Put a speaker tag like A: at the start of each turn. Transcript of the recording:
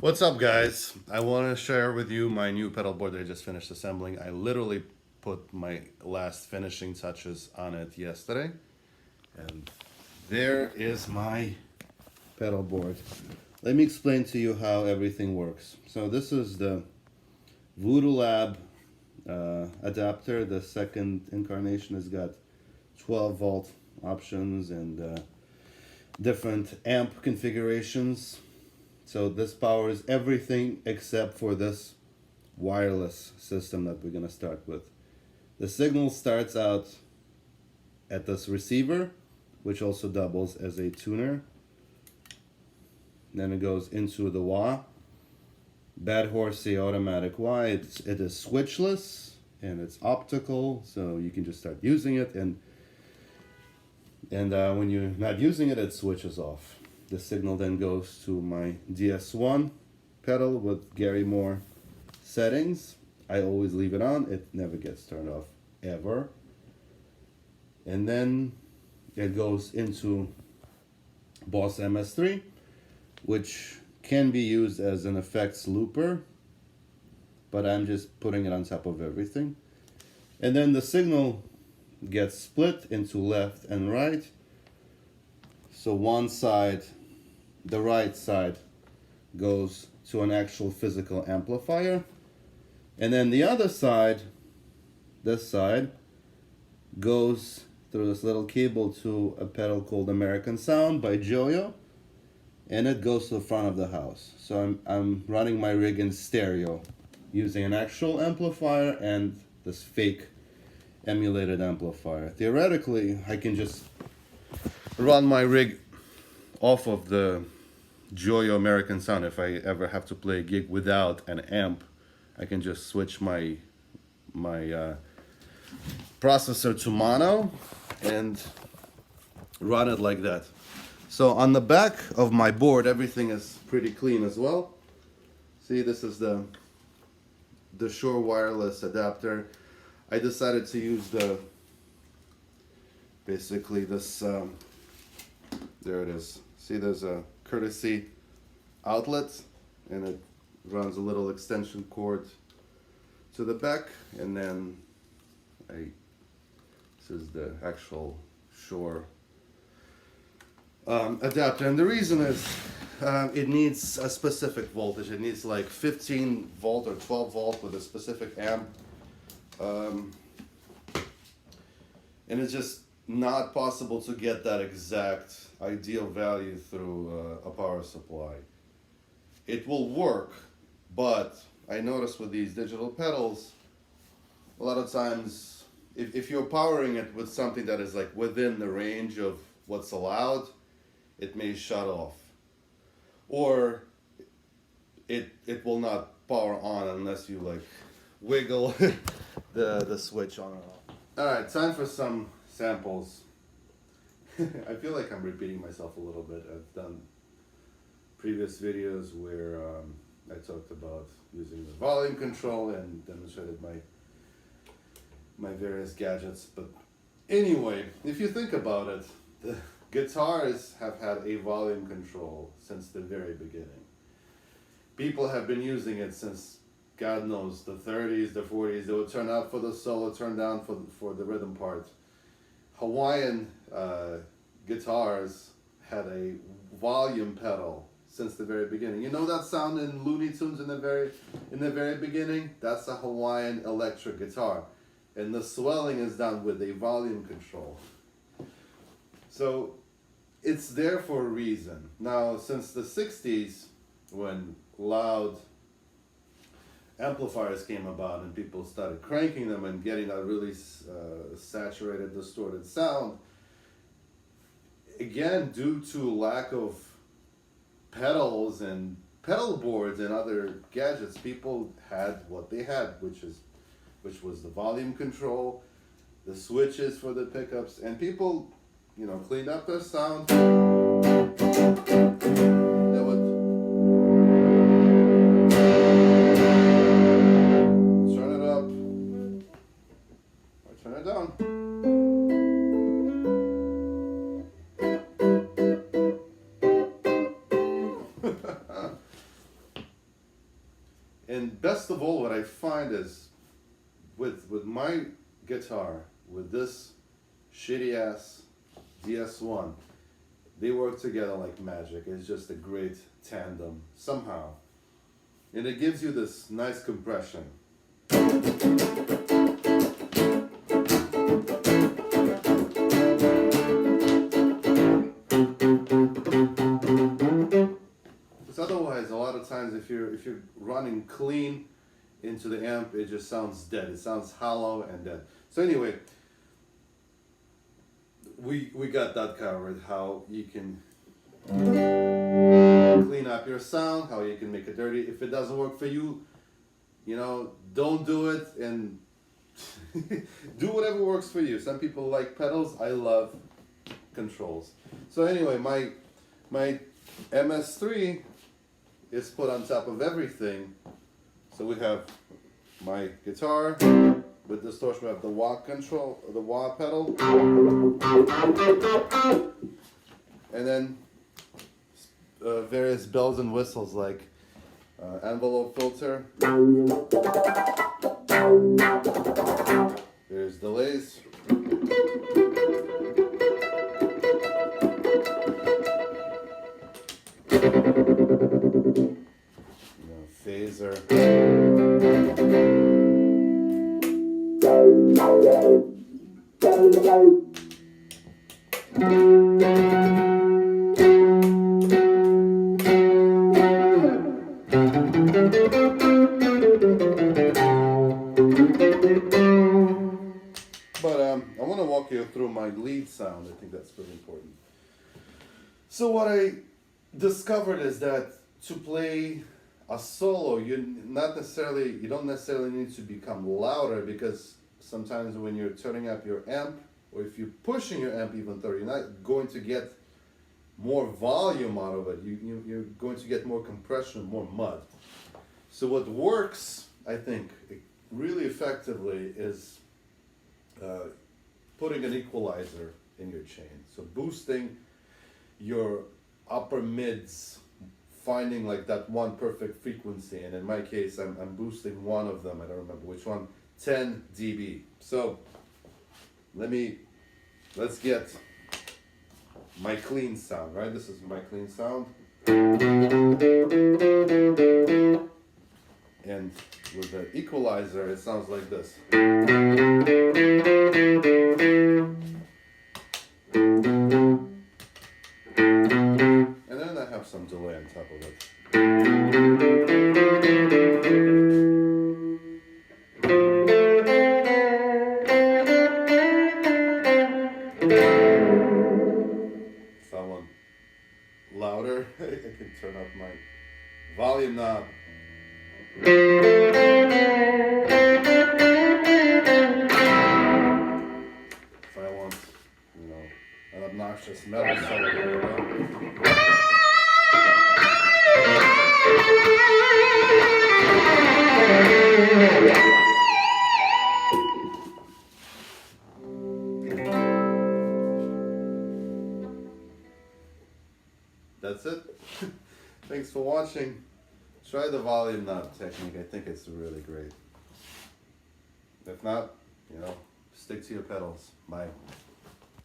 A: What's up, guys? I want to share with you my new pedal board that I just finished assembling. I literally put my last finishing touches on it yesterday. And there is my pedal board. Let me explain to you how everything works. So this is the Voodoo Lab adapter. The second incarnation has got 12 volt options and different amp configurations. So this powers everything except for this wireless system that we're going to start with. The signal starts out at this receiver, which also doubles as a tuner. Then it goes into the wah. Bad Horsie automatic wah. It is switchless and it's optical, so you can just start using it. And when you're not using it, it switches off. The signal then goes to my DS1 pedal with Gary Moore settings. I always leave it on. It never gets turned off, ever. And then it goes into Boss MS3, which can be used as an effects looper, but I'm just putting it on top of everything. And then the signal gets split into left and right. So one side, the right side, goes to an actual physical amplifier, and then the other side, this side, goes through this little cable to a pedal called American Sound by Joyo, and it goes to the front of the house. So I'm running my rig in stereo using an actual amplifier and this fake emulated amplifier. Theoretically, I can just run my rig off of the Joyo American Sound. If I ever have to play a gig without an amp, I can just switch my processor to mono and run it like that. So on the back of my board, everything is pretty clean as well. See, this is the Shure wireless adapter. I decided to use basically this, there it is. See, there's a courtesy outlet, and it runs a little extension cord to the back, and then this is the actual Shure adapter. And the reason is it needs a specific voltage. It needs like 15 volt or 12 volt with a specific amp, and it's just not possible to get that exact ideal value through a power supply. It will work, but I noticed with these digital pedals, a lot of times if you're powering it with something that is like within the range of what's allowed, it may shut off, or it will not power on unless you like wiggle the switch on and off. All right, time for some samples. I feel like I'm repeating myself a little bit. I've done previous videos where I talked about using the volume control and demonstrated my various gadgets. But anyway, if you think about it, the guitars have had a volume control since the very beginning. People have been using it since, God knows, the 30s, the 40s. They would turn up for the solo, turn down for the rhythm part. Hawaiian guitars had a volume pedal since the very beginning. You know that sound in Looney Tunes in the very beginning? That's a Hawaiian electric guitar, and the swelling is done with a volume control. So it's there for a reason. Now, since the 60s, when loud amplifiers came about and people started cranking them and getting that really saturated, distorted sound, again, due to lack of pedals and pedal boards and other gadgets, people had what they had, which was the volume control, the switches for the pickups, and people, cleaned up their sound. They would turn it up or turn it down. And best of all, what I find is with my guitar, with this shitty ass DS1, they work together like magic. It's just a great tandem somehow. And it gives you this nice compression. Because otherwise, a lot of times if you're running clean into the amp, it just sounds dead. It sounds hollow and dead. So anyway, we got that covered, how you can clean up your sound, how you can make it dirty. If it doesn't work for you, you know, don't do it, and do whatever works for you. Some people like pedals, I love controls. So anyway, my MS3 is put on top of everything. So we have my guitar with distortion. We have the wah control, the wah pedal, and then various bells and whistles like envelope filter. There's delays. Phaser. But I want to walk you through my lead sound. I think that's really important. So what I discovered is that to play a solo, you don't necessarily need to become louder, because sometimes when you're turning up your amp, or if you're pushing your amp even further, you're not going to get more volume out of it. You're going to get more compression, more mud. So what works, I think, really effectively is putting an equalizer in your chain. So boosting your upper mids, finding like that one perfect frequency, and in my case I'm boosting one of them, I don't remember which one, 10 dB. So let's get my clean sound, right? This is my clean sound. And with the equalizer it sounds like this. And then I have some delay on top of it. If I want louder, I can turn up my volume knob. If I want, you know, an obnoxious metal solo. That's it. Thanks for watching. Try the volume knob technique. I think it's really great. If not, you know, stick to your pedals. Bye.